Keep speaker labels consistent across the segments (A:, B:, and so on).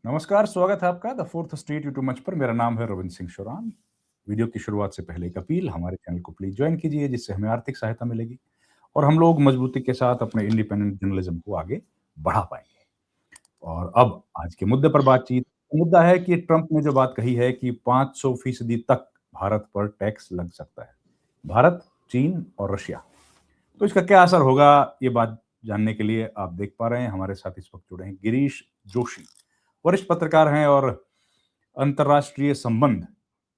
A: नमस्कार, स्वागत है आपका द फोर्थ स्ट्रीट यूट्यूब मंच पर। मेरा नाम है रविंद्र सिंह शोरान। वीडियो की शुरुआत से पहले एक अपील, हमारे चैनल को प्लीज ज्वाइन कीजिए, जिससे हमें आर्थिक सहायता मिलेगी और हम लोग मजबूती के साथ अपने इंडिपेंडेंट जर्नलिज्म को आगे बढ़ा पाएंगे। और अब आज के मुद्दे पर बातचीत। मुद्दा है कि ट्रंप ने जो बात कही है कि 500% तक भारत पर टैक्स लग सकता है, भारत, चीन और रशिया। तो इसका क्या असर होगा, ये बात जानने के लिए आप देख पा रहे हैं हमारे साथ इस वक्त जुड़े हैं गिरीश जोशी, वरिष्ठ पत्रकार हैं और अंतर्राष्ट्रीय संबंध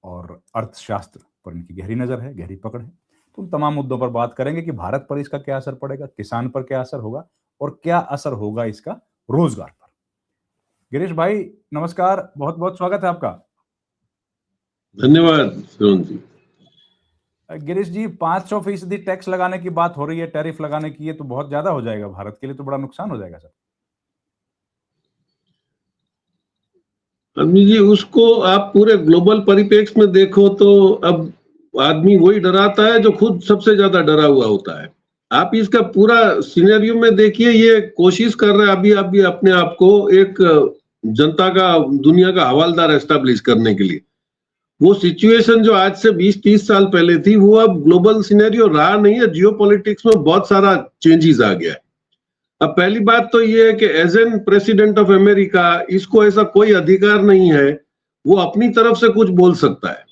A: और अर्थशास्त्र पर इनकी गहरी नजर है, गहरी पकड़ है। तो उन तमाम मुद्दों पर बात करेंगे कि भारत पर इसका क्या असर पड़ेगा, किसान पर क्या असर होगा और क्या असर होगा इसका रोजगार पर। गिरीश भाई नमस्कार, बहुत बहुत स्वागत है आपका।
B: धन्यवाद सुरन जी।
A: गिरीश जी, 500% टैक्स लगाने की बात हो रही है, टैरिफ लगाने की, ये तो बहुत ज्यादा हो जाएगा, भारत के लिए तो बड़ा नुकसान हो जाएगा सर।
B: अभी जी उसको आप पूरे ग्लोबल परिप्रेक्ष्य में देखो तो अब आदमी वही डराता है जो खुद सबसे ज्यादा डरा हुआ होता है। आप इसका पूरा सिनेरियो में देखिए, ये कोशिश कर रहा है अभी अपने आप को एक जनता का, दुनिया का हवालदार एस्टेब्लिश करने के लिए। वो सिचुएशन जो आज से 20-30 साल पहले थी, वो अब ग्लोबल सिनेरियो रहा नहीं है। जियोपॉलिटिक्स में बहुत सारा चेंजेस आ गया है। अब पहली बात तो ये है कि as an president of America इसको ऐसा कोई अधिकार नहीं है वो अपनी तरफ से कुछ बोल सकता है।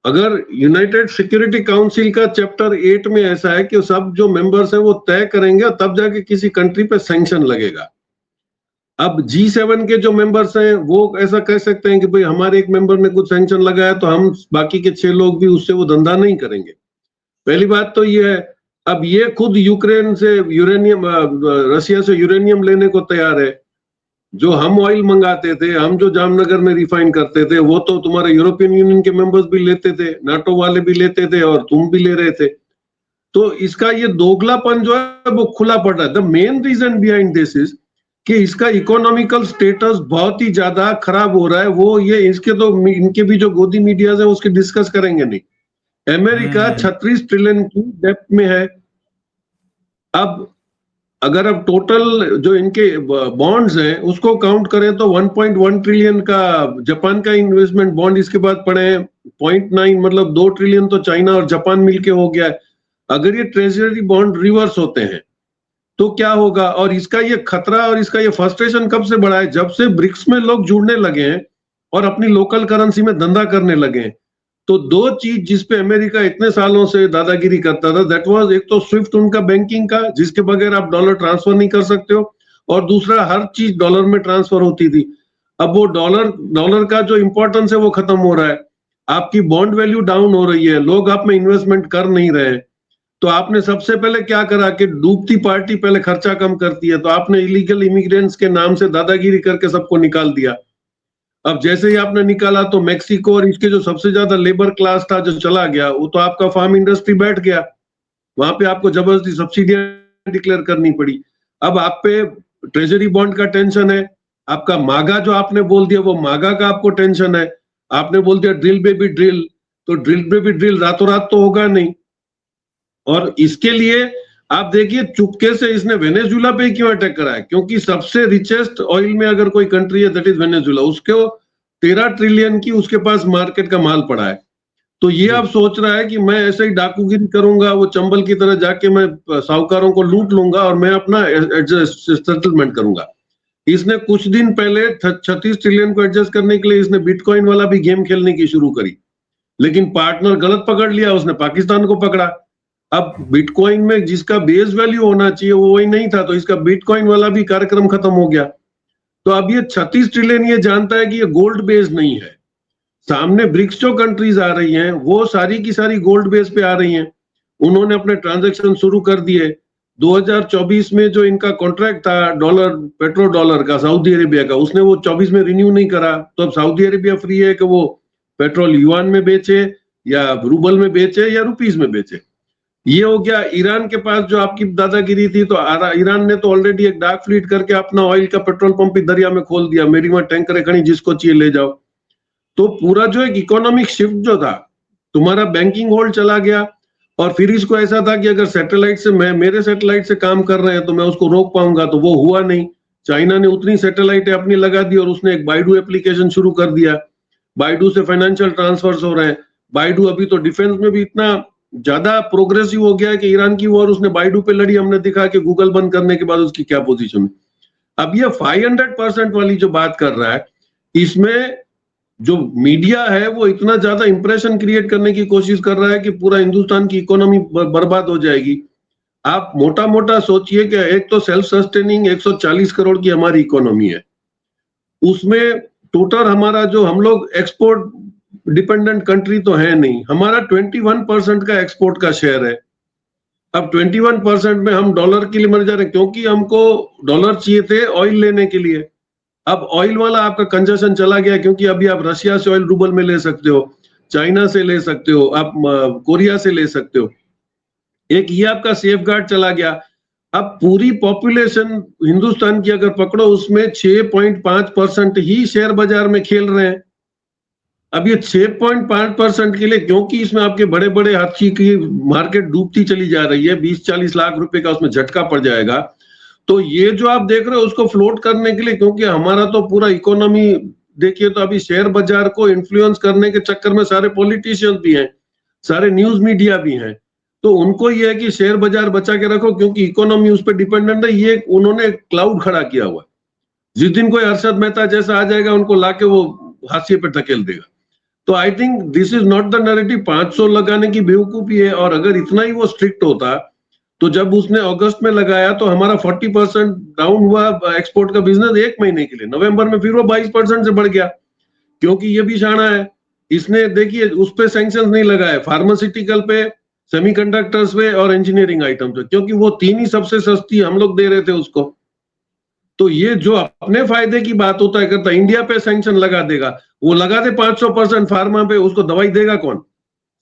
B: अगर यूनाइटेड सिक्योरिटी काउंसिल का चैप्टर 8 में ऐसा है कि सब जो मेंबर्स हैं वो तय करेंगे, तब जाके किसी कंट्री पे सैंक्शन लगेगा। अब G7 के जो मेंबर्स हैं वो ऐसा कह सकते हैं कि भाई हमारे एक मेंबर ने कुछ सैंक्शन लगाया तो हम बाकी के 6 लोग भी उससे वो धंधा नहीं करेंगे। पहली बात तो ये है। अब ये खुद यूक्रेन से यूरेनियम, रशिया से यूरेनियम लेने को तैयार है। जो हम ऑयल मंगाते थे, हम जो जामनगर में रिफाइन करते थे, वो तो तुम्हारे यूरोपियन यूनियन के मेंबर्स भी लेते थे, नाटो वाले भी लेते थे और तुम भी ले रहे थे। तो इसका ये दोगलापन जो है वो खुला पड़ रहा है। The main reason behind this is कि इसका इकोनॉमिकल स्टेटस बहुत ही ज्यादा खराब हो रहा है। वो ये इसके तो इनके भी जो गोदी मीडियाज है उसके डिस्कस करेंगे नहीं। अमेरिका 36 ट्रिलियन की डेप्ट में है। अब अगर अब टोटल जो इनके बॉन्ड्स हैं उसको काउंट करें तो 1.1 ट्रिलियन का जापान का इन्वेस्टमेंट बॉन्ड, इसके बाद पड़े 0.9, मतलब 2 ट्रिलियन तो चाइना और जापान मिलके हो गया है। अगर ये ट्रेजरी बॉन्ड रिवर्स होते हैं तो क्या होगा? और इसका ये खतरा और इसका ये फ्रस्ट्रेशन कब से बढ़ा है? जब से ब्रिक्स में लोग जुड़ने लगे हैं और अपनी लोकल करेंसी में धंधा करने लगे हैं। तो दो चीज जिसपे अमेरिका इतने सालों से दादागिरी करता था, दैट वाज एक तो स्विफ्ट उनका बैंकिंग का, जिसके बगैर आप डॉलर ट्रांसफर नहीं कर सकते हो, और दूसरा हर चीज डॉलर में ट्रांसफर होती थी। अब वो डॉलर का जो इंपॉर्टेंस है वो खत्म हो रहा है। आपकी बॉन्ड वैल्यू डाउन हो रही है, लोग आप में इन्वेस्टमेंट कर नहीं रहे। तो आपने सबसे पहले क्या करा कि डूबती पार्टी पहले खर्चा कम करती है, तो आपने इलीगल इमिग्रेंट्स के नाम से दादागिरी करके सबको निकाल दिया। अब जैसे ही आपने निकाला तो मेक्सिको और इसके जो सबसे ज्यादा लेबर क्लास था जो चला गया, वो तो आपका फार्म इंडस्ट्री बैठ गया। वहां पे आपको जबरदस्ती सब्सिडियां डिक्लेयर करनी पड़ी। अब आप पे ट्रेजरी बॉन्ड का टेंशन है, आपका मागा जो आपने बोल दिया वो मागा का आपको टेंशन है। आपने बोल दिया ड्रिल बेबी ड्रिल, तो ड्रिल बेबी ड्रिल रातों रात तो होगा नहीं। और इसके लिए आप देखिए चुपके से इसने वेनेजुला पे क्यों अटैक करा है? क्योंकि सबसे रिचेस्ट ऑयल में अगर कोई कंट्री है दैट इज वेनेजुला। उसके 13 ट्रिलियन की उसके पास मार्केट का माल पड़ा है। तो ये अब सोच रहा है कि मैं ऐसे ही डाकूगिरी करूंगा, वो चंबल की तरह जाके मैं साहूकारों को लूट लूंगा और मैं अपना सेटलमेंट करूंगा। इसने कुछ दिन पहले 36 ट्रिलियन को एडजस्ट करने के लिए इसने बिटकॉइन वाला भी गेम खेलने की शुरू करी, लेकिन पार्टनर गलत पकड़ लिया, उसने पाकिस्तान को पकड़ा। अब बिटकॉइन में जिसका बेस वैल्यू होना चाहिए वो वही नहीं था, तो इसका बिटकॉइन वाला भी कार्यक्रम खत्म हो गया। तो अब ये 36 ट्रिलियन ये जानता है कि ये गोल्ड बेस नहीं है। सामने ब्रिक्स जो कंट्रीज आ रही हैं वो सारी की सारी गोल्ड बेस पे आ रही हैं। उन्होंने अपने ट्रांजैक्शन शुरू कर दिए। 2024 में जो इनका कॉन्ट्रैक्ट था डॉलर, पेट्रो डॉलर का सऊदी अरेबिया का, उसने वो 24 में रिन्यू नहीं करा। तो अब सऊदी अरेबिया फ्री है कि वो पेट्रोल युआन में बेचे या रूबल में बेचे या रुपीज में बेचे। ये हो गया। ईरान के पास जो आपकी दादागिरी थी, तो ईरान ने तो ऑलरेडी एक डार्क फ्लीट करके अपना ऑयल का पेट्रोल पंप भी दरिया में खोल दिया। मेरी वहां टैंकर खड़ी, जिसको चाहिए ले जाओ। तो पूरा जो एक इकोनॉमिक शिफ्ट जो था, तुम्हारा बैंकिंग होल्ड चला गया। और फिर इसको ऐसा था कि अगर सैटेलाइट से मेरे सैटेलाइट से काम कर रहे हैं तो मैं उसको रोक पाऊंगा, तो वो हुआ नहीं। चाइना ने उतनी सैटेलाइट अपनी लगा दी और उसने एक बाइडू एप्लीकेशन शुरू कर दिया। बाइडू से फाइनेंशियल ट्रांसफर्स हो रहे हैं। बाइडू अभी तो डिफेंस में भी इतना ज्यादा प्रोग्रेसिव हो गया है कि ईरान की वॉर उसने बाइडू पे लड़ी, हमने दिखा कि गूगल बंद करने के बाद उसकी क्या पोजीशन है। अब ये 500% वाली जो बात कर रहा है, इसमें जो मीडिया है वो इतना ज्यादा इंप्रेशन क्रिएट करने की कोशिश कर रहा है कि पूरा हिंदुस्तान की इकोनॉमी बर्बाद हो जाएगी। आप मोटा मोटा सोचिए कि एक तो सेल्फ सस्टेनिंग 140 करोड़ की हमारी इकोनॉमी है, उसमें टोटल हमारा जो हम लोग एक्सपोर्ट डिपेंडेंट कंट्री तो है नहीं, हमारा 21% का एक्सपोर्ट का शेयर है। अब 21% में हम डॉलर के लिए मर जा रहे हैं क्योंकि हमको डॉलर चाहिए थे ऑयल लेने के लिए। अब ऑयल वाला आपका कंजशन चला गया क्योंकि अभी आप रशिया से ऑयल रूबल में ले सकते हो, चाइना से ले सकते हो, आप कोरिया से ले सकते हो। एक ये आपका सेफ गार्ड चला गया। अब पूरी पॉपुलेशन हिंदुस्तान की अगर पकड़ो उसमें 6.5% ही शेयर बाजार में खेल रहे हैं। अब ये 6.5% के लिए, क्योंकि इसमें आपके बड़े बड़े हाथी की मार्केट डूबती चली जा रही है, 20-40 लाख रुपए का उसमें झटका पड़ जाएगा। तो ये जो आप देख रहे हो उसको फ्लोट करने के लिए, क्योंकि हमारा तो पूरा इकोनॉमी देखिए तो अभी शेयर बाजार को इन्फ्लुएंस करने के चक्कर में सारे पॉलिटिशियंस भी हैं, सारे न्यूज मीडिया भी हैं। तो उनको ये है कि शेयर बाजार बचा के रखो क्योंकि इकोनॉमी उस पर डिपेंडेंट है। ये उन्होंने क्लाउड खड़ा किया हुआ है, जिस दिन कोई हर्षद मेहता जैसा आ जाएगा उनको लाके वो हाशिए पे धकेल देगा। तो I think this is not the narrative. 500 लगाने की बेवकूफी है। और अगर इतना ही वो स्ट्रिक्ट होता तो जब उसने अगस्त में लगाया तो हमारा 40% डाउन हुआ एक्सपोर्ट का बिजनेस एक महीने के लिए। नवंबर में फिर वो 22% से बढ़ गया, क्योंकि ये भी शाना है। इसने देखिए उस पे सैंक्शंस नहीं लगाए, फार्मास्यूटिकल पे, सेमीकंडक्टर्स पे और इंजीनियरिंग आइटम पे, क्योंकि वो तीन ही सबसे सस्ती हम लोग दे रहे थे उसको। तो ये जो अपने फायदे की बात होता है करता, इंडिया पे सैंक्शन लगा देगा, वो लगा दे 500% फार्मा पे, उसको दवाई देगा कौन?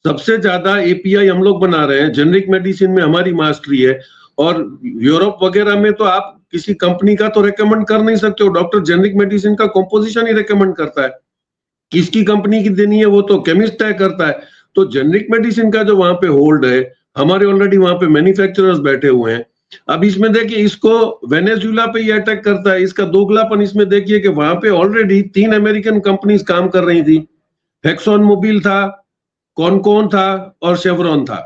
B: सबसे ज्यादा एपीआई हम लोग बना रहे हैं, जेनरिक मेडिसिन में हमारी मास्टरी है। और यूरोप वगैरह में तो आप किसी कंपनी का तो रेकमेंड कर नहीं सकते हो, डॉक्टर जेनरिक मेडिसिन का कंपोजिशन ही रेकमेंड करता है, किसकी कंपनी की देनी है वो तो केमिस्ट तय करता है। तो जेनरिक मेडिसिन का जो वहां पे होल्ड है, हमारे ऑलरेडी वहां पे मैन्युफैक्चरर्स बैठे हुए हैं। अब इसमें देखिए इसको वेनेजुएला पे ये अटैक करता है, इसका दोगलापन इसमें देखिए कि वहां पे ऑलरेडी 3 अमेरिकन कंपनीज काम कर रही थी, एक्सॉन मोबिल था, कॉनकॉन था और शेवरॉन था।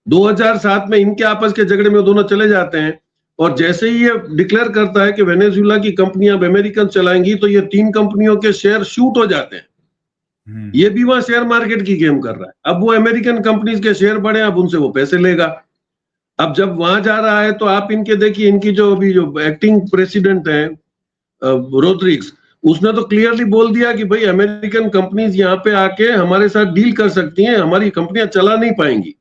B: 2007 में इनके आपस के झगड़े में दोनों चले जाते हैं और जैसे ही ये डिक्लेयर करता है कि वेनेजुएला की कंपनियां अब अमेरिकन चलाएंगी तो ये 3 कंपनियों के शेयर शूट हो जाते हैं। ये भी वहां शेयर मार्केट की गेम कर रहा है। अब वो अमेरिकन कंपनीज के शेयर बढ़े, अब उनसे वो पैसे लेगा। अब जब वहां जा रहा है तो आप इनके देखिए, इनकी जो अभी जो एक्टिंग प्रेसिडेंट है रोड्रिग्स, उसने तो क्लियरली बोल दिया कि भाई अमेरिकन कंपनीज यहाँ पे आके हमारे साथ डील कर सकती हैं, हमारी कंपनियां चला नहीं पाएंगी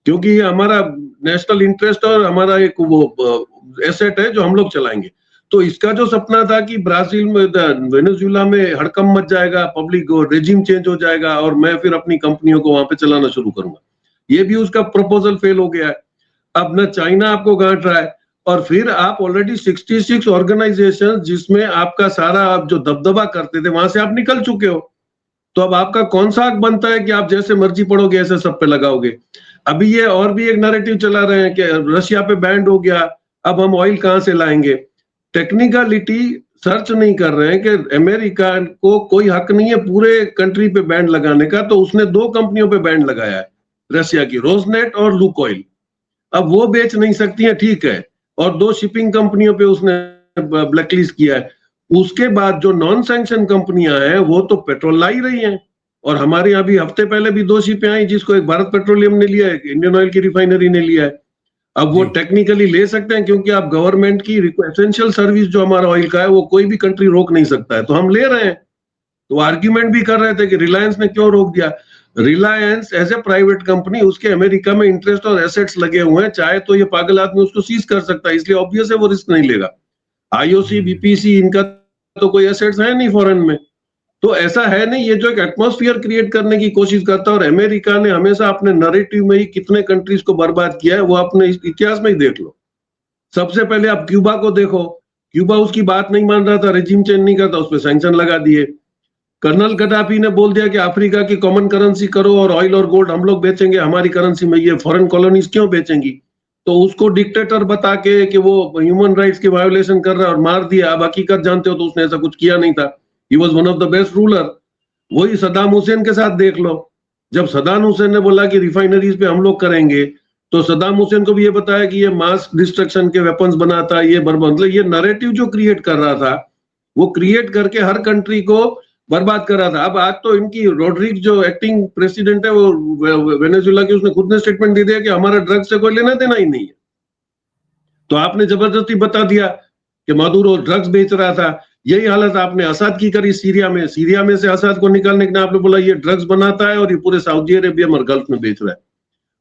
B: क्योंकि ये हमारा नेशनल इंटरेस्ट और हमारा एक वो एसेट है जो हम लोग चलाएंगे। तो इसका जो सपना था कि ब्राजील में, वेनेजुएला में हड़कंप मच जाएगा, पब्लिक रेजिम चेंज हो जाएगा और मैं फिर अपनी कंपनियों को वहां पे चलाना शुरू करूंगा, ये भी उसका प्रपोजल फेल हो गया है। अब न चाइना आपको गांठ रहा है और फिर आप ऑलरेडी 66 ऑर्गेनाइजेशन जिसमें आपका सारा आप जो दबदबा करते थे वहां से आप निकल चुके हो। तो अब आपका कौन सा हक बनता है कि आप जैसे मर्जी पढ़ोगे ऐसे सब पे लगाओगे? अभी ये और भी एक नैरेटिव चला रहे हैं कि रशिया पे बैंड हो गया, अब हम ऑयल कहां से लाएंगे। टेक्निकलिटी सर्च नहीं कर रहे हैं कि अमेरिका को कोई हक नहीं है पूरे कंट्री पे बैंड लगाने का, तो उसने 2 कंपनियों पे बैंड लगाया है रशिया की, रोजनेट और लुकोइल। अब वो बेच नहीं सकती है, ठीक है, और 2 शिपिंग कंपनियों पे उसने ब्लैकलिस्ट किया है। उसके बाद जो नॉन सैंक्शन कंपनियां हैं वो तो पेट्रोल ला ही रही हैं और हमारे यहाँ भी हफ्ते पहले भी 2 शिपें आई, जिसको एक भारत पेट्रोलियम ने लिया है, इंडियन ऑयल की रिफाइनरी ने लिया है। अब वो टेक्निकली ले सकते हैं क्योंकि आप गवर्नमेंट की एसेंशियल सर्विस जो हमारा ऑयल का है वो कोई भी कंट्री रोक नहीं सकता है, तो हम ले रहे हैं। तो आर्ग्यूमेंट भी कर रहे थे कि रिलायंस ने क्यों रोक दिया। Reliance as a private company, उसके अमेरिका में इंटरेस्ट और एसेट्स लगे हुए हैं, चाहे तो ये पागल आदमी उसको सीज कर सकता है, इसलिए ऑब्वियस है वो रिस्क नहीं लेगा। आईओसी, बीपीसी, इनका तो कोई एसेट्स है नहीं फॉरेन में, तो ऐसा है नहीं। ये जो एक एटमॉस्फेयर क्रिएट करने की कोशिश करता है, और अमेरिका ने हमेशा अपने नैरेटिव में ही कितने कंट्रीज को बर्बाद किया है वो अपने इतिहास में ही देख लो। सबसे पहले आप क्यूबा को देखो, क्यूबा उसकी बात नहीं मान रहा था, रेजिम चेंज नहीं करता, उस पर सैंक्शन लगा दिए। कर्नल गद्दाफी ने बोल दिया कि अफ्रीका की कॉमन करेंसी करो और ऑयल और गोल्ड हम लोग बेचेंगे हमारी करेंसी में, ये फॉरेन कॉलोनीज क्यों बेचेंगी? तो उसको डिक्टेटर बता के कि वो ह्यूमन राइट्स की वायोलेशन कर रहा है और मार दिया। अब हकीकत जानते हो तो उसने ऐसा कुछ किया नहीं था। He was one of the best ruler. वही सद्दाम हुसैन के साथ देख लो, जब सद्दाम हुसैन ने बोला कि रिफाइनरीज पे हम लोग करेंगे, तो सद्दाम हुसैन को भी ये बताया कि ये मास डिस्ट्रक्शन के वेपन्स बनाता है, ये बर्बाद, मतलब ये नैरेटिव जो क्रिएट कर रहा था, वो क्रिएट करके हर कंट्री को बर्बाद कर रहा था। अब आज तो इनकी रोड्रिग्स जो एक्टिंग प्रेसिडेंट है, वो वेनेजुएला की, उसने खुद ने स्टेटमेंट दे दिया कि हमारा ड्रग्स से कोई लेना देना ही नहीं है। तो आपने जबरदस्ती बता दिया कि मदुरो ड्रग्स बेच रहा था। यही हालत आपने असद की करी सीरिया में। सीरिया में से असद को निकालने के लिए आपने बोला ये ड्रग्स बनाता है और ये पूरे सऊदी अरेबिया और गल्फ में बेच रहा है।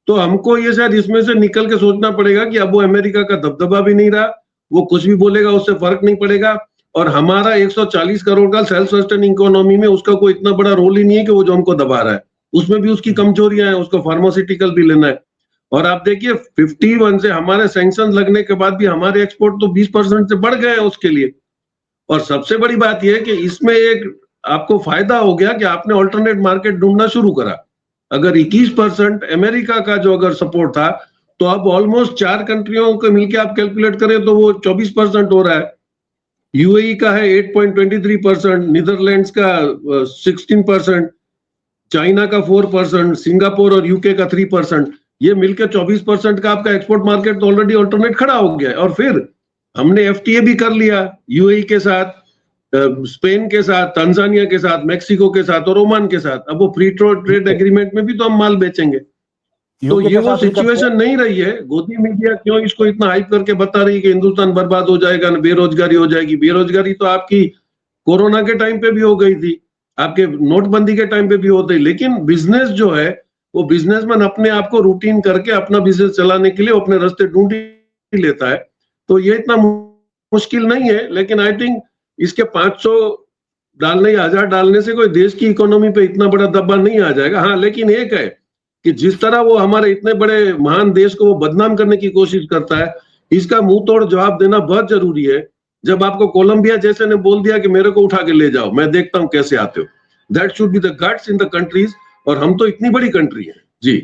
B: तो हमको ये शायद इसमें से निकल के सोचना पड़ेगा कि अब वो अमेरिका का दबदबा भी नहीं रहा, वो कुछ भी बोलेगा उससे फर्क नहीं पड़ेगा, और हमारा 140 करोड़ का सेल्फ सस्टेनिंग इकोनॉमी में उसका कोई इतना बड़ा रोल ही नहीं है कि वो जो हमको दबा रहा है। उसमें भी उसकी कमजोरियां हैं, उसको फार्मास्यूटिकल भी लेना है। और आप देखिए 51 से हमारे सैंक्शन लगने के बाद भी हमारे एक्सपोर्ट तो 20% से बढ़ गए हैं उसके लिए। और सबसे बड़ी बात यह है कि इसमें एक आपको फायदा हो गया कि आपने ऑल्टरनेट मार्केट ढूंढना शुरू करा। अगर 21% अमेरिका का जो अगर सपोर्ट था, तो अब ऑलमोस्ट 4 कंट्रियों को मिलकर आप कैलकुलेट करें तो वो 24% हो रहा है। यूएई का है 8.23%, नीदरलैंड्स का 16%, चाइना का 4%, सिंगापुर और यूके का 3%। ये मिलकर 24% का आपका एक्सपोर्ट मार्केट तो ऑलरेडी ऑल्टरनेट खड़ा हो गया है। और फिर हमने एफटीए भी कर लिया यूएई के साथ, स्पेन के साथ, तंजानिया के साथ, मेक्सिको के साथ और ओमान के साथ। अब वो फ्री ट्रेड एग्रीमेंट में भी तो हम माल बेचेंगे। तो ये वो सिचुएशन नहीं रही है। गोदी मीडिया क्यों इसको इतना हाइप करके बता रही है कि हिंदुस्तान बर्बाद हो जाएगा, बेरोजगारी हो जाएगी। बेरोजगारी तो आपकी कोरोना के टाइम पे भी हो गई थी, आपके नोटबंदी के टाइम पे भी होती, लेकिन बिजनेस जो है वो बिजनेसमैन अपने आप को रूटीन करके अपना बिजनेस चलाने के लिए अपने रास्ते ढूंढ ही लेता है। तो ये इतना मुश्किल नहीं है। लेकिन आई थिंक इसके 500 डालने या 1000 डालने से कोई देश की इकोनॉमी पे इतना बड़ा दबाव नहीं आ जाएगा। हाँ, लेकिन एक है कि जिस तरह वो हमारे इतने बड़े महान देश को वो बदनाम करने की कोशिश करता है, इसका मुंह तोड़ जवाब देना बहुत जरूरी है। जब आपको कोलंबिया जैसे ने बोल दिया कि मेरे को उठा के ले जाओ, मैं देखता हूं कैसे आते हो, that should be the guts in the countries. और हम तो इतनी बड़ी कंट्री है जी।